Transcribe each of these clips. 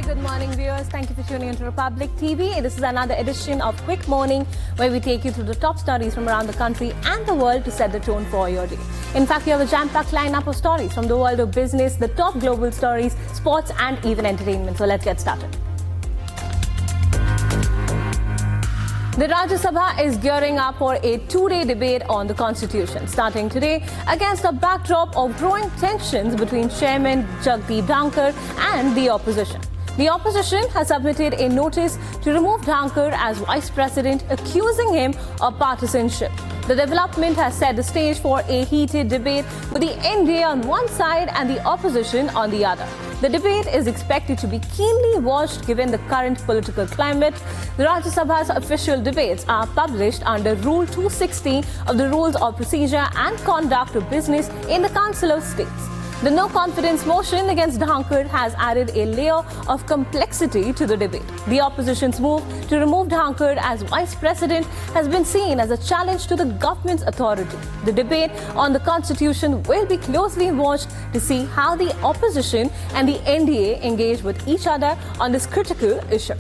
very good morning, viewers. Thank you for tuning into Republic TV. This is another edition of Quick Morning, where we take you through the top stories from around the country and the world to set the tone for your day. In fact, we have a jam-packed lineup of stories from the world of business, the top global stories, sports and even entertainment. So let's get started. The Rajya Sabha is gearing up for a two-day debate on the Constitution, starting today against a backdrop of growing tensions between Chairman Jagdeep Dhankar and the opposition. The opposition has submitted a notice to remove Dhankar as Vice President, accusing him of partisanship. The development has set the stage for a heated debate with the NDA on one side and the opposition on the other. The debate is expected to be keenly watched given the current political climate. The Rajya Sabha's official debates are published under Rule 260 of the Rules of Procedure and Conduct of Business in the Council of States. The no-confidence motion against Dhankar has added a layer of complexity to the debate. The opposition's move to remove Dhankar as Vice President has been seen as a challenge to the government's authority. The debate on the Constitution will be closely watched to see how the opposition and the NDA engage with each other on this critical issue.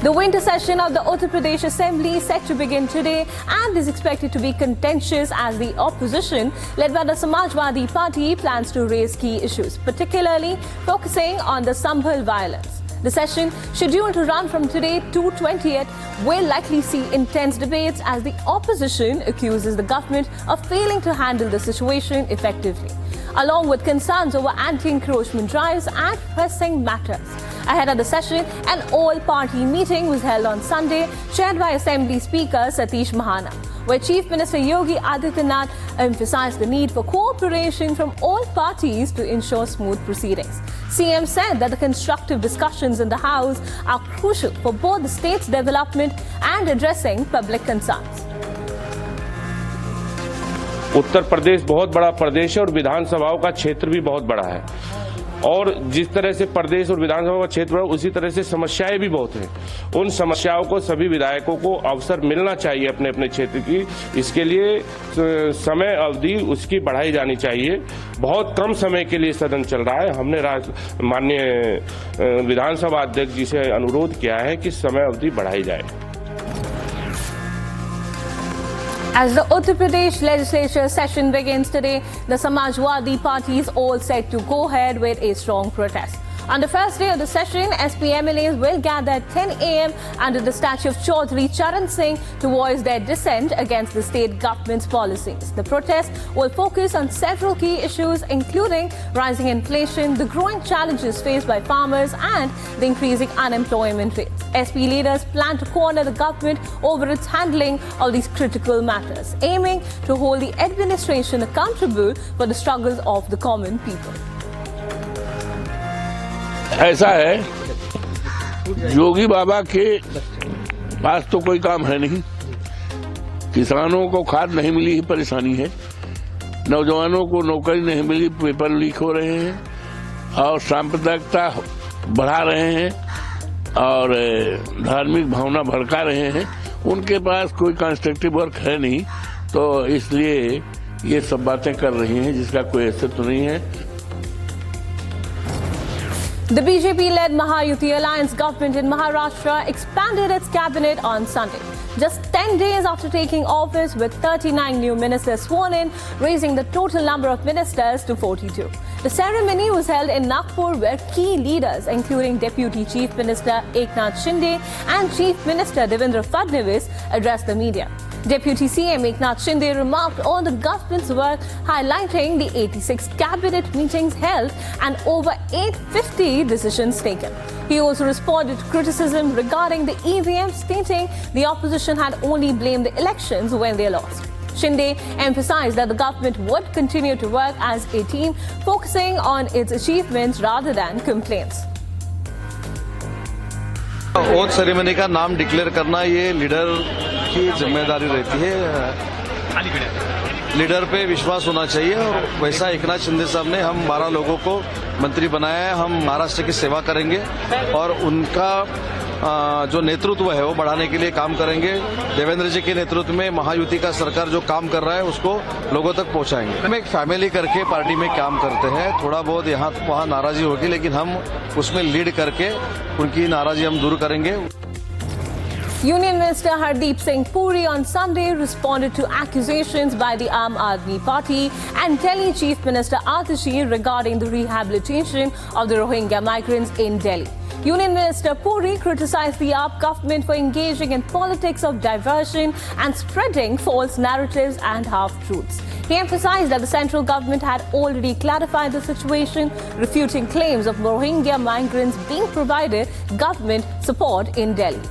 The winter session of the Uttar Pradesh Assembly is set to begin today and is expected to be contentious as the opposition, led by the Samajwadi party, plans to raise key issues, particularly focusing on the Sambhal violence. The session, scheduled to run from today to 20th, will likely see intense debates as the opposition accuses the government of failing to handle the situation effectively, along with concerns over anti-encroachment drives and pressing matters. Ahead of the session, an all-party meeting was held on Sunday, chaired by Assembly Speaker Satish Mahana, where Chief Minister Yogi Adityanath emphasized the need for cooperation from all parties to ensure smooth proceedings. CM said that the constructive discussions in the House are crucial for both the state's development and addressing public concerns. Uttar Pradesh बहुत बड़ा प्रदेश है और विधानसभाओं का क्षेत्र भी बहुत बड़ा है और जिस तरह से प्रदेश और विधानसभा का क्षेत्र बड़ा उसी तरह से समस्याएं भी बहुत हैं। उन समस्याओं को सभी विधायकों को अवसर मिलना चाहिए अपने अपने क्षेत्र की। इसके लिए समय अवधि उसकी बढ़ाई जानी चाहिए। बहुत कम समय के लिए सदन चल रहा है। हमने माननीय विधानसभा अध्यक्ष जी से अनुरोध किया है कि समय अवधि बढ़ाई जाए। As the Uttar Pradesh legislature session begins today, the Samajwadi party is all set to go ahead with a strong protest. On the first day of the session, SP MLAs will gather at 10 a.m. under the statue of Chaudhry Charan Singh to voice their dissent against the state government's policies. The protest will focus on several key issues, including rising inflation, the growing challenges faced by farmers, and the increasing unemployment rates. SP leaders plan to corner the government over its handling of these critical matters, aiming to hold the administration accountable for the struggles of the common people. ऐसा है, योगी बाबा के पास तो कोई काम है नहीं, किसानों को खाद नहीं मिली ही परेशानी है, नौजवानों को नौकरी नहीं मिली, पेपर लीक हो रहे हैं और सांप्रदायिकता बढ़ा रहे हैं और धार्मिक भावना भड़का रहे हैं। उनके पास कोई कंस्ट्रक्टिव वर्क है नहीं, तो इसलिए ये सब बातें कर रही हैं जिसका कोई अस्तित्व नहीं है। The BJP-led Mahayuti Alliance government in Maharashtra expanded its cabinet on Sunday, just 10 days after taking office, with 39 new ministers sworn in, raising the total number of ministers to 42. The ceremony was held in Nagpur, where key leaders, including Deputy Chief Minister Eknath Shinde and Chief Minister Devendra Fadnavis, addressed the media. Deputy CM Eknath Shinde remarked on the government's work, highlighting the 86 cabinet meetings held and over 850 decisions taken. He also responded to criticism regarding the EVMs, stating the opposition had only blamed the elections when they lost. Shinde emphasized that the government would continue to work as a team, focusing on its achievements rather than complaints. Oath ceremony का नाम declare करना ये leader की जिम्मेदारी रहती है। Leader पे विश्वास होना चाहिए और वैसा एकनाथ शिंदे साहब ने हम 12 लोगों को मंत्री बनाया है। हम महाराष्ट्र की सेवा करेंगे और उनका जो नेतृत्व है वो बढ़ाने के लिए काम करेंगे। देवेंद्र जी के नेतृत्व में महायुति का सरकार जो काम कर रहा है उसको लोगों तक पहुंचाएंगे। हम एक फैमिली करके पार्टी में काम करते हैं, थोड़ा बहुत यहाँ वहाँ नाराजी होगी लेकिन हम उसमें लीड करके उनकी नाराजी हम दूर करेंगे। Union Minister Hardeep Singh Puri on Sunday responded to accusations by the Aam Aadmi Party and Delhi Chief Minister Atashi regarding the rehabilitation of the Rohingya migrants in Delhi. Union Minister Puri criticized the AAP government for engaging in politics of diversion and spreading false narratives and half-truths. He emphasized that the central government had already clarified the situation, refuting claims of Rohingya migrants being provided government support in Delhi.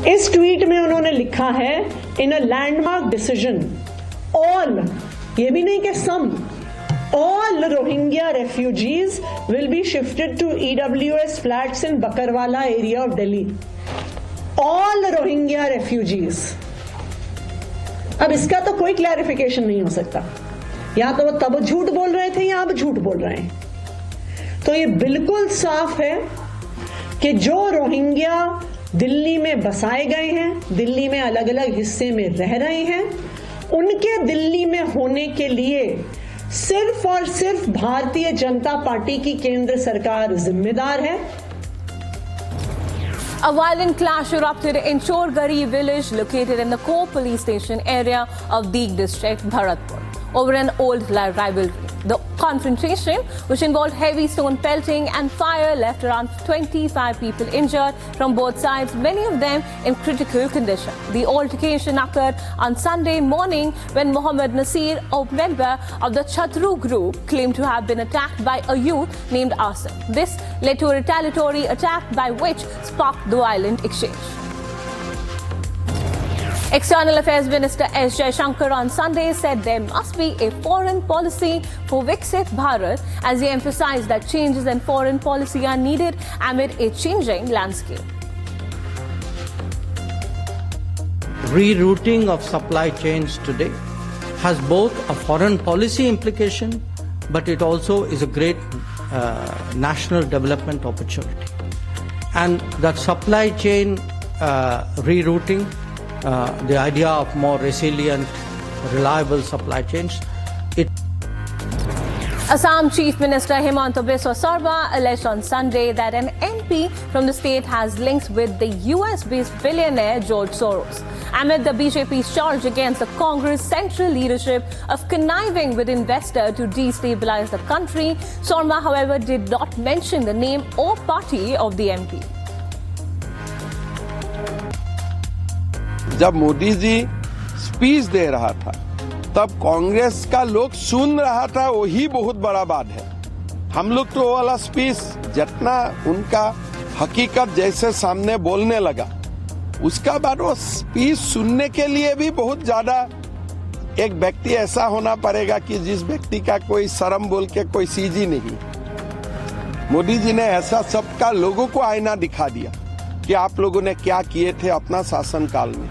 इस tweet में उन्होंने लिखा है इन a landmark decision all, ये भी नहीं कि सम, all Rohingya refugees will be shifted to EWS flats in Bakarwala area of Delhi. All Rohingya refugees. अब इसका तो कोई क्लैरिफिकेशन नहीं हो सकता, या तो वो तब झूठ बोल रहे थे या अब झूठ बोल रहे हैं। तो ये बिल्कुल साफ है कि जो रोहिंग्या दिल्ली में बसाए गए हैं, दिल्ली में अलग अलग हिस्से में रह रहे हैं, उनके दिल्ली में होने के लिए सिर्फ और सिर्फ भारतीय जनता पार्टी की केंद्र सरकार जिम्मेदार है। A violent clash erupted in Chorgari village located in the Kho police station area of Deeg district, Bharatpur, over an old rivalry. The confrontation, which involved heavy stone pelting and fire, left around 25 people injured from both sides, many of them in critical condition. The altercation occurred on Sunday morning when Mohammed Nasir, a member of the Chatru group, claimed to have been attacked by a youth named Asim. This led to a retaliatory attack by which sparked the violent exchange. External Affairs Minister S. Jaishankar on Sunday said there must be a foreign policy for Viksit Bharat, as he emphasized that changes in foreign policy are needed amid a changing landscape. Rerouting of supply chains today has both a foreign policy implication, but it also is a great national development opportunity. And that supply chain rerouting, the idea of more resilient, reliable supply chains. Assam Chief Minister Himanta Biswa Sarma alleged on Sunday that an MP from the state has links with the US-based billionaire George Soros. Amid the BJP's charge against the Congress central leadership of conniving with investors to destabilize the country, Sarma, however, did not mention the name or party of the MP. जब Modi ji speech दे रहा था तब कांग्रेस का लोग सुन रहा था, वही बहुत बड़ा बात है। हम लोग तो वो वाला स्पीच जितना उनका हकीकत जैसे सामने बोलने लगा, उसका बाद वो स्पीच सुनने के लिए भी बहुत ज्यादा एक व्यक्ति ऐसा होना पड़ेगा कि जिस व्यक्ति का कोई शर्म बोल के कोई सीजी नहीं। मोदी जी ने ऐसा सबका लोगों को आईना दिखा दिया कि आप लोगों ने क्या किए थे अपना शासनकाल में।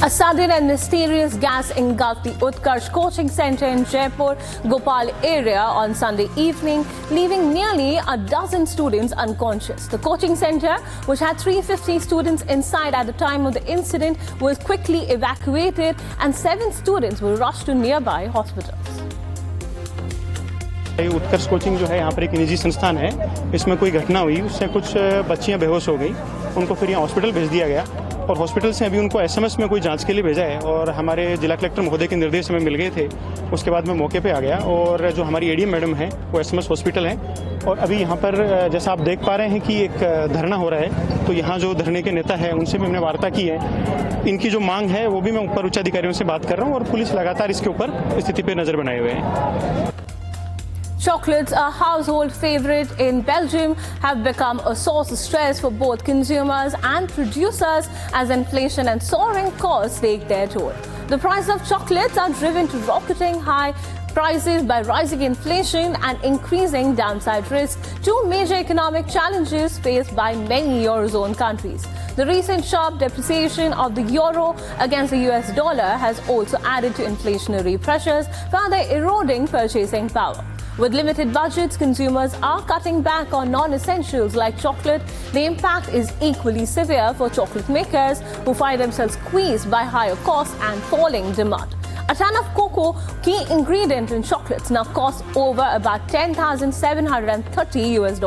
A sudden and mysterious gas engulfed the Utkarsh coaching center in Jaipur, Gopal area on Sunday evening, leaving nearly a dozen students unconscious. The coaching center, which had 350 students inside at the time of the incident, was quickly evacuated and 7 students were rushed to nearby hospitals. Utkarsh coaching जो है यहाँ पर एक निजी संस्थान है, इसमें कोई घटना हुई, उससे कुछ बच्चियाँ बेहोश हो गई, उनको फिर यहाँ हॉस्पिटल भेज दिया गया और हॉस्पिटल से अभी उनको एसएमएस में कोई जांच के लिए भेजा है और हमारे जिला कलेक्टर महोदय के निर्देश हमें मिल गए थे। उसके बाद मैं मौके पे आ गया और जो हमारी एडीएम मैडम है वो एसएमएस हॉस्पिटल है और अभी यहाँ पर जैसा आप देख पा रहे हैं कि एक धरना हो रहा है, तो यहाँ जो धरने के नेता है उनसे भी हमने वार्ता की है। इनकी जो मांग है वो भी मैं ऊपर उच्च अधिकारियों से बात कर रहा हूँ और पुलिस लगातार इसके ऊपर स्थिति पर नजर बनाए हुए हैं। Chocolates, a household favorite in Belgium, have become a source of stress for both consumers and producers as inflation and soaring costs take their toll. The price of chocolates are driven to rocketing high prices by rising inflation and increasing downside risk, two major economic challenges faced by many Eurozone countries. The recent sharp depreciation of the euro against the US dollar has also added to inflationary pressures, further eroding purchasing power. With limited budgets, consumers are cutting back on non-essentials like chocolate. The impact is equally severe for chocolate makers who find themselves squeezed by higher costs and falling demand. A ton of cocoa, key ingredient in chocolates, now costs over about $10,730 US.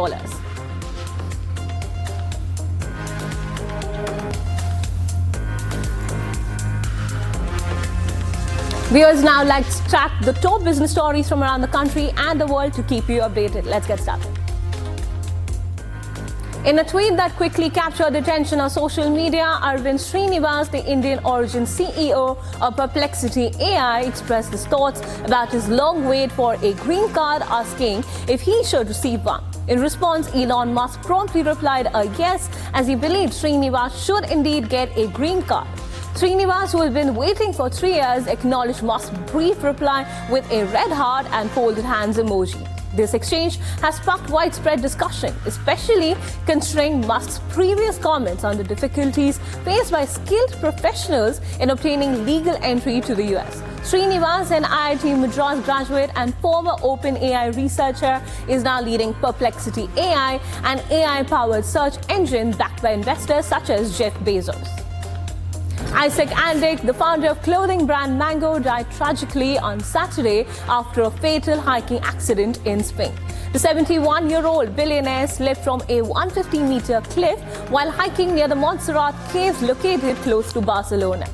Viewers, now let's track the top business stories from around the country and the world to keep you updated. Let's get started. In a tweet that quickly captured the attention of social media, Arvind Srinivas, the Indian origin CEO of Perplexity AI, expressed his thoughts about his long wait for a green card, asking if he should receive one. In response, Elon Musk promptly replied a yes, as he believed Srinivas should indeed get a green card. Srinivas, who has been waiting for 3 years, acknowledged Musk's brief reply with a red heart and folded hands emoji. This exchange has sparked widespread discussion, especially considering Musk's previous comments on the difficulties faced by skilled professionals in obtaining legal entry to the US. Srinivas, an IIT Madras graduate and former OpenAI researcher, is now leading Perplexity AI, an AI-powered search engine backed by investors such as Jeff Bezos. Isaac Andick, the founder of clothing brand Mango, died tragically on Saturday after a fatal hiking accident in Spain. The 71-year-old billionaire slipped from a 150-meter cliff while hiking near the Montserrat caves located close to Barcelona.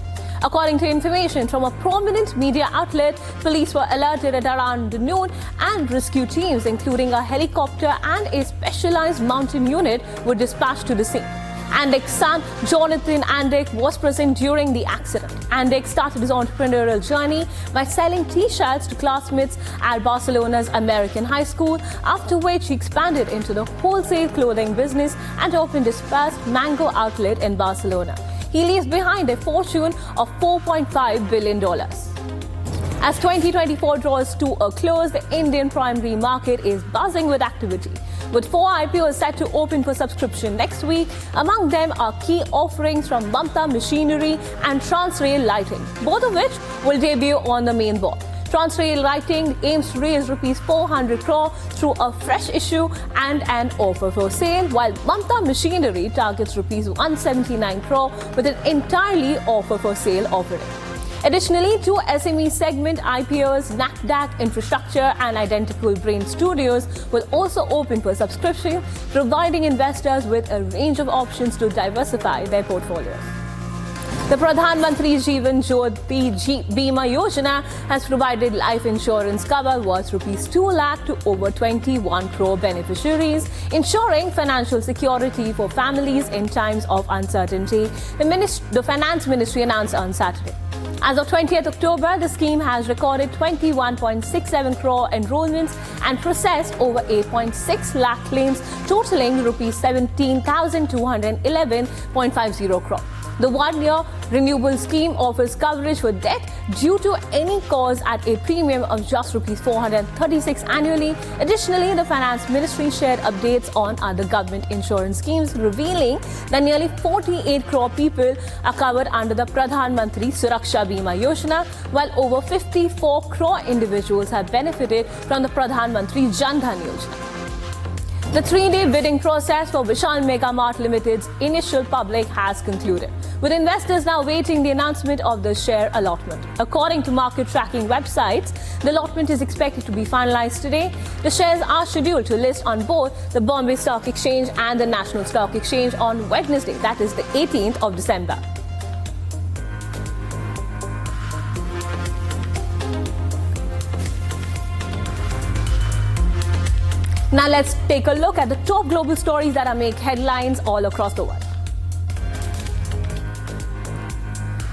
According to information from a prominent media outlet, police were alerted at around noon and rescue teams, including a helicopter and a specialized mountain unit, were dispatched to the scene. Andick's son, Jonathan Andick, was present during the accident. Andick started his entrepreneurial journey by selling T-shirts to classmates at Barcelona's American High School, after which he expanded into the wholesale clothing business and opened his first Mango outlet in Barcelona. He leaves behind a fortune of $4.5 billion. As 2024 draws to a close, the Indian primary market is buzzing with activity, with 4 IPOs set to open for subscription next week. Among them are key offerings from Mamta Machinery and Transrail Lighting, both of which will debut on the main board. Transrail Lighting aims to raise Rs 400 crore through a fresh issue and an offer for sale, while Mamta Machinery targets Rs 179 crore with an entirely offer for sale offering. Additionally, 2 SME segment IPOs, NASDAQ Infrastructure and Identical Brain Studios, will also open for subscription, providing investors with a range of options to diversify their portfolios. The Pradhan Mantri Jeevan Jyoti Bima Yojana has provided life insurance cover worth Rs 2 lakh to over 21 crore beneficiaries, ensuring financial security for families in times of uncertainty, the Finance Ministry announced on Saturday. As of 20th October, the scheme has recorded 21.67 crore enrollments and processed over 8.6 lakh claims, totaling Rs 17,211.50 crore. The 1-year renewable scheme offers coverage for debt due to any cause at a premium of just Rs 436 annually. Additionally, the Finance Ministry shared updates on other government insurance schemes, revealing that nearly 48 crore people are covered under the Pradhan Mantri Suraksha Bima Yojana, while over 54 crore individuals have benefited from the Pradhan Mantri Jan Dhan Yojana. The 3-day bidding process for Vishal Mega Mart Limited's initial public has concluded, with investors now awaiting the announcement of the share allotment. According to market tracking websites, the allotment is expected to be finalized today. The shares are scheduled to list on both the Bombay Stock Exchange and the National Stock Exchange on Wednesday, that is the 18th of December. Now let's take a look at the top global stories that are making headlines all across the world.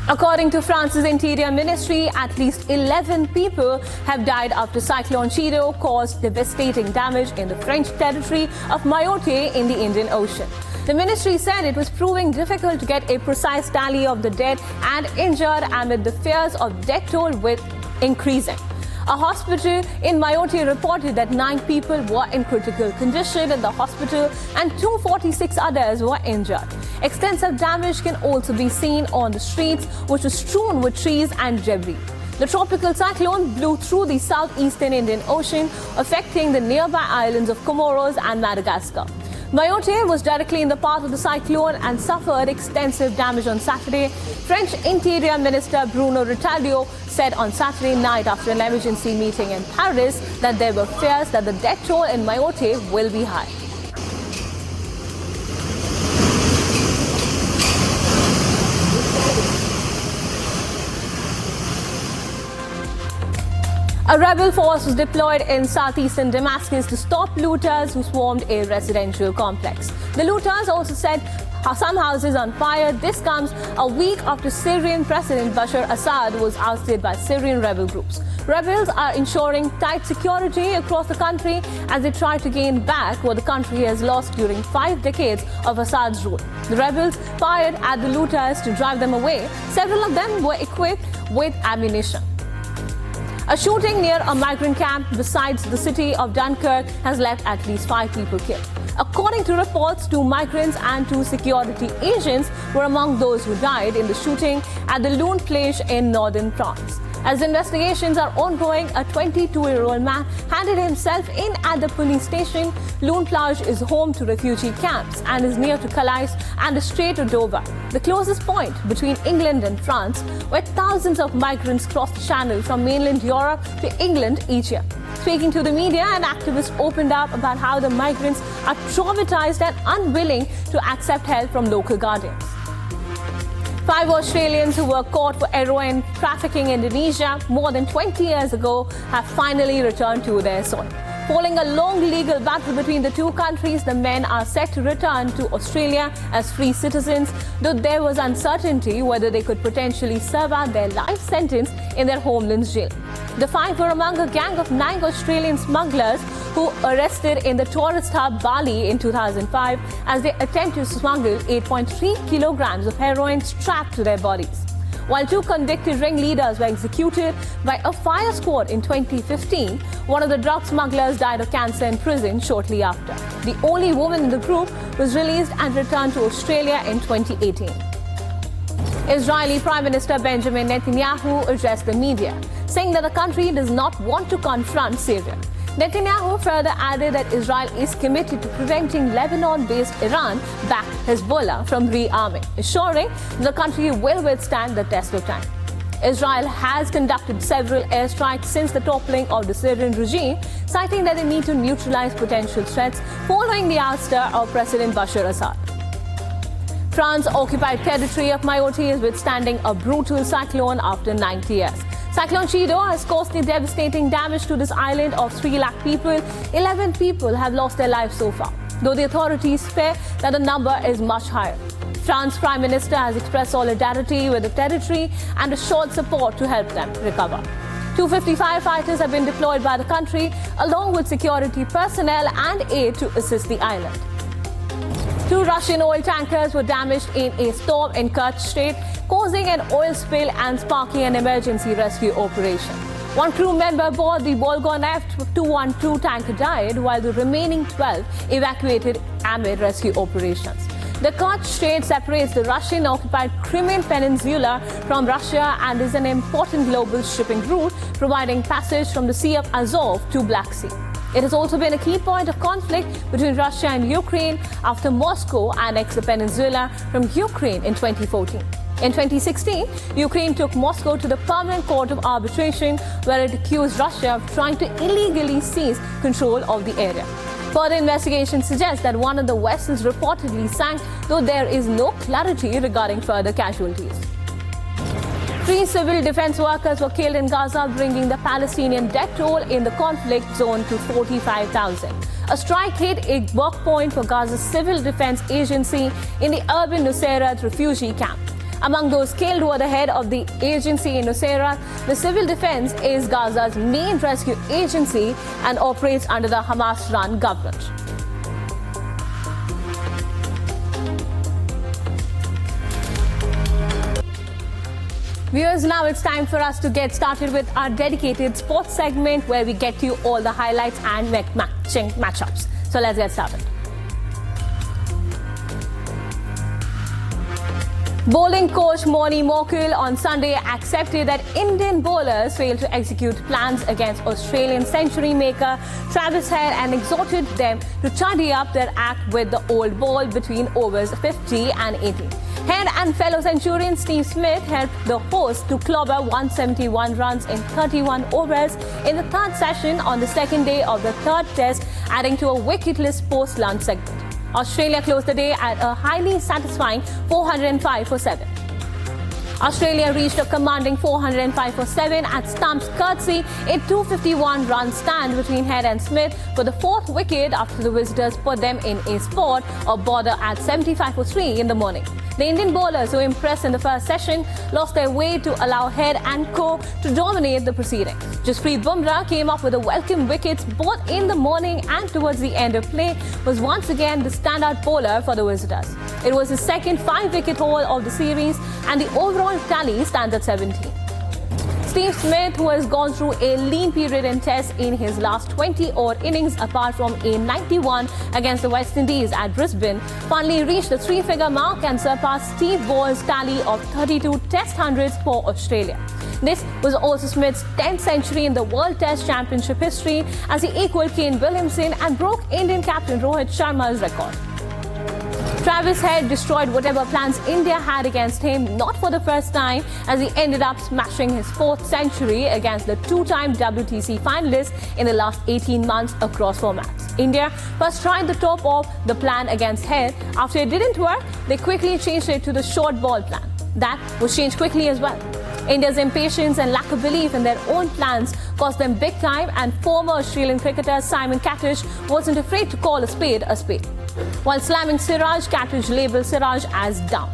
According to France's Interior Ministry, at least 11 people have died after Cyclone Chido caused devastating damage in the French territory of Mayotte in the Indian Ocean. The ministry said it was proving difficult to get a precise tally of the dead and injured amid the fears of death toll with increasing. A hospital in Mayotte reported that 9 people were in critical condition in the hospital and 246 others were injured. Extensive damage can also be seen on the streets, which is strewn with trees and debris. The tropical cyclone blew through the southeastern Indian Ocean, affecting the nearby islands of Comoros and Madagascar. Mayotte was directly in the path of the cyclone and suffered extensive damage on Saturday. French Interior Minister Bruno Retailleau said on Saturday night after an emergency meeting in Paris that there were fears that the death toll in Mayotte will be high. A rebel force was deployed in southeastern Damascus to stop looters who swarmed a residential complex. The looters also set some houses on fire. This comes a week after Syrian President Bashar Assad was ousted by Syrian rebel groups. Rebels are ensuring tight security across the country as they try to gain back what the country has lost during 5 decades of Assad's rule. The rebels fired at the looters to drive them away. Several of them were equipped with ammunition. A shooting near a migrant camp beside the city of Dunkirk has left at least 5 people killed. According to reports, 2 migrants and 2 security agents were among those who died in the shooting at the Lune Plage in northern France. As investigations are ongoing, a 22-year-old man handed himself in at the police station. Lune Plage is home to refugee camps and is near to Calais and the Strait of Dover, the closest point between England and France, where thousands of migrants cross the channel from mainland Europe to England each year. Speaking to the media, an activist opened up about how the migrants are traumatized and unwilling to accept help from local guardians. 5 Australians who were caught for heroin trafficking in Indonesia more than 20 years ago have finally returned to their soil. Following a long legal battle between the two countries, the men are set to return to Australia as free citizens, though there was uncertainty whether they could potentially serve out their life sentence in their homeland's jail. The 5 were among a gang of 9 Australian smugglers who arrested in the tourist hub Bali in 2005 as they attempted to smuggle 8.3 kilograms of heroin strapped to their bodies. While 2 convicted ringleaders were executed by a fire squad in 2015, one of the drug smugglers died of cancer in prison shortly after. The only woman in the group was released and returned to Australia in 2018. Israeli Prime Minister Benjamin Netanyahu addressed the media, saying that the country does not want to confront Syria. Netanyahu further added that Israel is committed to preventing Lebanon-based Iran-backed Hezbollah from rearming, assuring the country will withstand the test of time. Israel has conducted several airstrikes since the toppling of the Syrian regime, citing that they need to neutralize potential threats following the ouster of President Bashar Assad. France-occupied territory of Mayotte is withstanding a brutal cyclone after 90 years. Cyclone Chido has caused devastating damage to this island of 3 lakh people. 11 people have lost their lives so far, though the authorities fear that the number is much higher. France's Prime Minister has expressed solidarity with the territory and assured support to help them recover. 250 firefighters have been deployed by the country, along with security personnel and aid to assist the island. 2 Russian oil tankers were damaged in a storm in Kerch Strait, causing an oil spill and sparking an emergency rescue operation. 1 crew member aboard the Volgon F212 tanker died, while the remaining 12 evacuated amid rescue operations. The Kerch Strait separates the Russian-occupied Crimean Peninsula from Russia and is an important global shipping route, providing passage from the Sea of Azov to Black Sea. It has also been a key point of conflict between Russia and Ukraine after Moscow annexed the peninsula from Ukraine in 2014. In 2016, Ukraine took Moscow to the Permanent Court of Arbitration, where it accused Russia of trying to illegally seize control of the area. Further investigation suggests that one of the vessels reportedly sank, though there is no clarity regarding further casualties. 3 civil defense workers were killed in Gaza, bringing the Palestinian death toll in the conflict zone to 45,000. A strike hit a work point for Gaza's civil defense agency in the urban Nusayrat refugee camp. Among those killed were the head of the agency in Nusayrat. The civil defense is Gaza's main rescue agency and operates under the Hamas-run government. Viewers, now it's time for us to get started with our dedicated sports segment where we get you all the highlights and matchups. So let's get started. Bowling coach Moni Mokul on Sunday accepted that Indian bowlers failed to execute plans against Australian century maker Travis Head and exhorted them to tidy up their act with the old ball between overs 50 and 80. Head and fellow centurion Steve Smith helped the hosts to clobber 171 runs in 31 overs in the third session on the second day of the third test, adding to a wicketless post-lunch segment. Australia closed the day at a highly satisfying 405 for 7. Australia reached a commanding 405 for 7 at Stump's courtesy, a 251-run stand between Head and Smith for the fourth wicket after the visitors put them in a spot of border at 75 for 3 in the morning. The Indian bowlers, who impressed in the first session, lost their way to allow Head and Co to dominate the proceedings. Jasprit Bumrah came up with a welcome wickets both in the morning and towards the end of play, was once again the standout bowler for the visitors. It was his second 5-wicket haul of the series, and the overall tally stands at 17. Steve Smith, who has gone through a lean period in Tests in his last 20-odd innings apart from a 91 against the West Indies at Brisbane, finally reached the 3-figure mark and surpassed Steve Ball's tally of 32 Test hundreds for Australia. This was also Smith's 10th century in the World Test Championship history as he equaled Kane Williamson and broke Indian captain Rohit Sharma's record. Travis Head destroyed whatever plans India had against him, not for the first time, as he ended up smashing his 4th century against the 2-time WTC finalists in the last 18 months across formats. India first tried the top of the plan against Head. After it didn't work, they quickly changed it to the short ball plan. That was changed quickly as well. India's impatience and lack of belief in their own plans cost them big time, and former Australian cricketer Simon Cattish wasn't afraid to call a spade a spade. While slamming Siraj, Cattish labelled Siraj as down.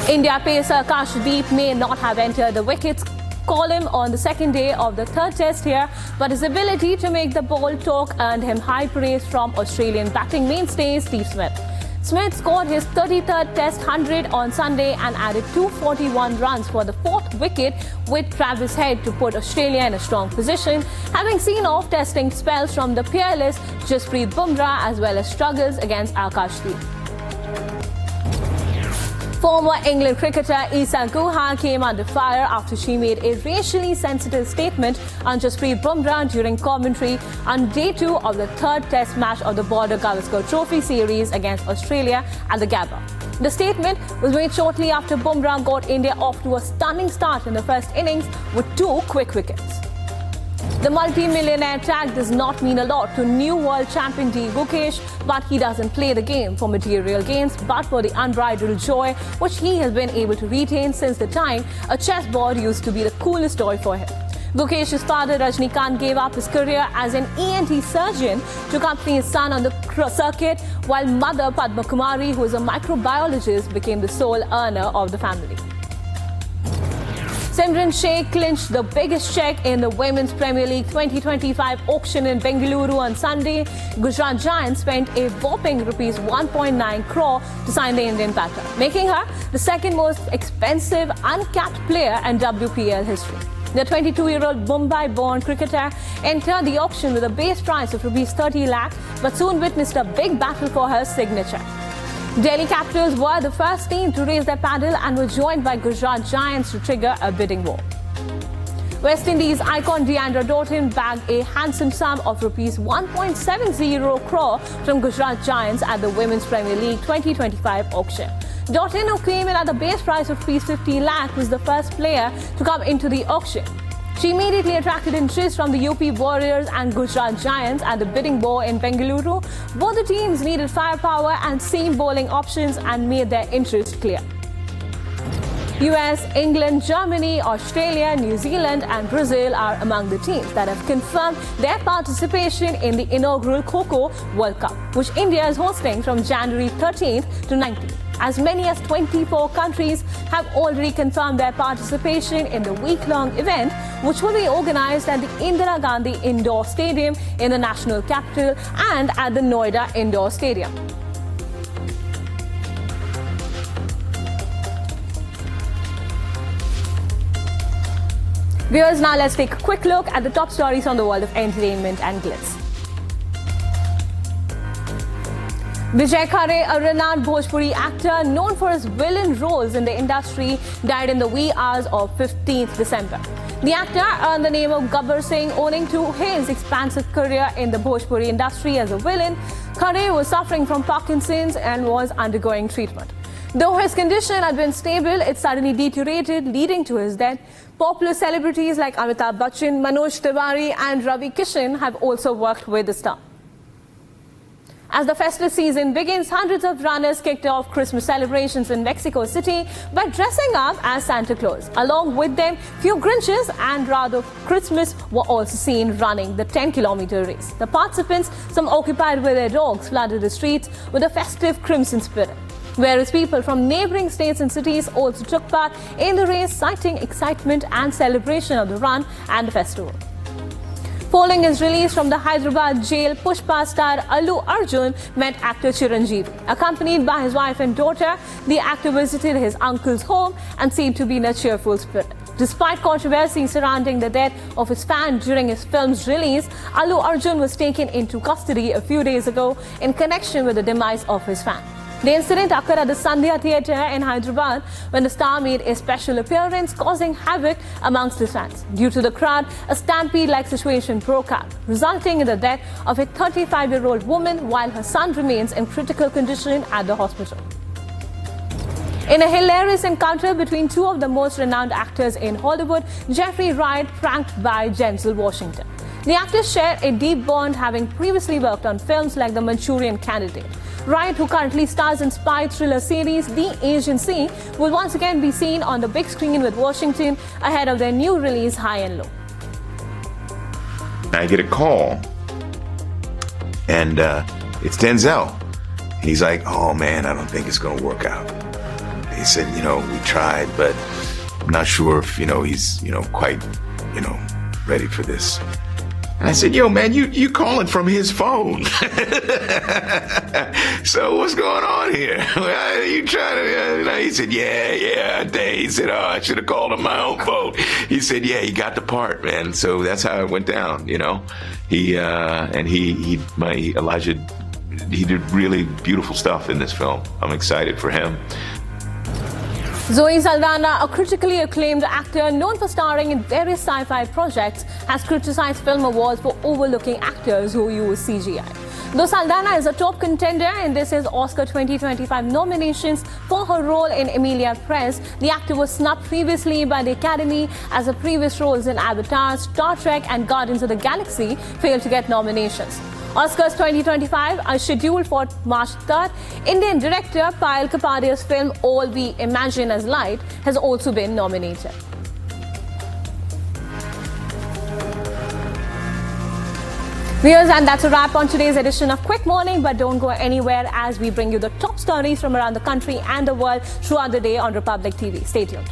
India pacer Akashdeep may not have entered the wickets column on the second day of the third test here, but his ability to make the ball talk earned him high praise from Australian batting mainstay Steve Smith. Smith scored his 33rd Test 100 on Sunday and added 241 runs for the 4th wicket with Travis Head to put Australia in a strong position, having seen off testing spells from the peerless Jasprit Bumrah as well as struggles against Akashdeep. Former England cricketer Isa Guha came under fire after she made a racially sensitive statement on Jasprit Bumrah during commentary on day 2 of the third test match of the Border Gavaskar Trophy series against Australia at the Gabba. The statement was made shortly after Bumrah got India off to a stunning start in the first innings with 2 quick wickets. The multi-millionaire tag does not mean a lot to new world champion D. Gukesh, but he doesn't play the game for material gains, but for the unbridled joy which he has been able to retain since the time a chessboard used to be the coolest toy for him. Gukesh's father Rajnikant gave up his career as an ENT surgeon to accompany his son on the circuit, while mother Padma Kumari, who is a microbiologist, became the sole earner of the family. Simran Sheikh clinched the biggest check in the Women's Premier League 2025 auction in Bengaluru on Sunday. Gujarat Giants spent a whopping rupees 1.9 crore to sign the Indian batter, making her the second most expensive uncapped player in WPL history. The 22-year-old Mumbai-born cricketer entered the auction with a base price of rupees 30 lakh, but soon witnessed a big battle for her signature. Delhi Capitals were the first team to raise their paddle and were joined by Gujarat Giants to trigger a bidding war. West Indies icon Deandra Dottin bagged a handsome sum of rupees 1.70 crore from Gujarat Giants at the Women's Premier League 2025 auction. Dottin, who came in at the base price of rupees 50 lakh, was the first player to come into the auction. She immediately attracted interest from the UP Warriors and Gujarat Giants at the bidding war in Bengaluru. Both the teams needed firepower and seam bowling options and made their interest clear. US, England, Germany, Australia, New Zealand and Brazil are among the teams that have confirmed their participation in the inaugural Kho Kho World Cup, which India is hosting from January 13th to 19th. As many as 24 countries have already confirmed their participation in the week-long event, which will be organized at the Indira Gandhi Indoor Stadium in the national capital and at the Noida Indoor Stadium. Viewers, now let's take a quick look at the top stories on the world of entertainment and glitz. Vijay Khare, a renowned Bhojpuri actor known for his villain roles in the industry, died in the wee hours of 15th December. The actor earned the name of Gabbar Singh owing to his expansive career in the Bhojpuri industry as a villain. Khare was suffering from Parkinson's and was undergoing treatment. Though his condition had been stable, it suddenly deteriorated, leading to his death. Popular celebrities like Amitabh Bachchan, Manoj Tiwari and Ravi Kishan have also worked with the star. As the festive season begins, hundreds of runners kicked off Christmas celebrations in Mexico City by dressing up as Santa Claus. Along with them, few Grinches and rather Christmas were also seen running the 10-kilometer race. The participants, some occupied with their dogs, flooded the streets with a festive crimson spirit. Whereas people from neighbouring states and cities also took part in the race, citing excitement and celebration of the run and the festival. Following his release from the Hyderabad jail, Pushpa star Allu Arjun met actor Chiranjeevi. Accompanied by his wife and daughter, the actor visited his uncle's home and seemed to be in a cheerful spirit. Despite controversy surrounding the death of his fan during his film's release, Allu Arjun was taken into custody a few days ago in connection with the demise of his fan. The incident occurred at the Sandhya Theatre in Hyderabad when the star made a special appearance, causing havoc amongst his fans. Due to the crowd, a stampede-like situation broke out, resulting in the death of a 35-year-old woman while her son remains in critical condition at the hospital. In a hilarious encounter between two of the most renowned actors in Hollywood, Jeffrey Wright pranked by Denzel Washington. The actors share a deep bond, having previously worked on films like The Manchurian Candidate. Wright, who currently stars in spy thriller series The Agency, will once again be seen on the big screen with Washington ahead of their new release High and Low. I get a call, and it's Denzel. He's like, "Oh man, I don't think it's going to work out." He said, "We tried, but I'm not sure if, he's, quite, ready for this." And I said, "Yo, man, you calling from his phone." So what's going on here? Well, you trying to, he said, yeah. He said, "Oh, I should have called on my own phone." He said, "Yeah, he got the part, man." So that's how it went down, Elijah, he did really beautiful stuff in this film. I'm excited for him. Zoe Saldana, a critically acclaimed actor known for starring in various sci-fi projects, has criticized film awards for overlooking actors who use CGI. Though Saldana is a top contender in this year's Oscar 2025 nominations for her role in Emilia Press, the actor was snubbed previously by the Academy as her previous roles in Avatar, Star Trek and Guardians of the Galaxy failed to get nominations. Oscars 2025 are scheduled for March 3rd. Indian director Payal Kapadia's film All We Imagine as Light has also been nominated. Viewers, and that's a wrap on today's edition of Quick Morning. But don't go anywhere as we bring you the top stories from around the country and the world throughout the day on Republic TV. Stay tuned.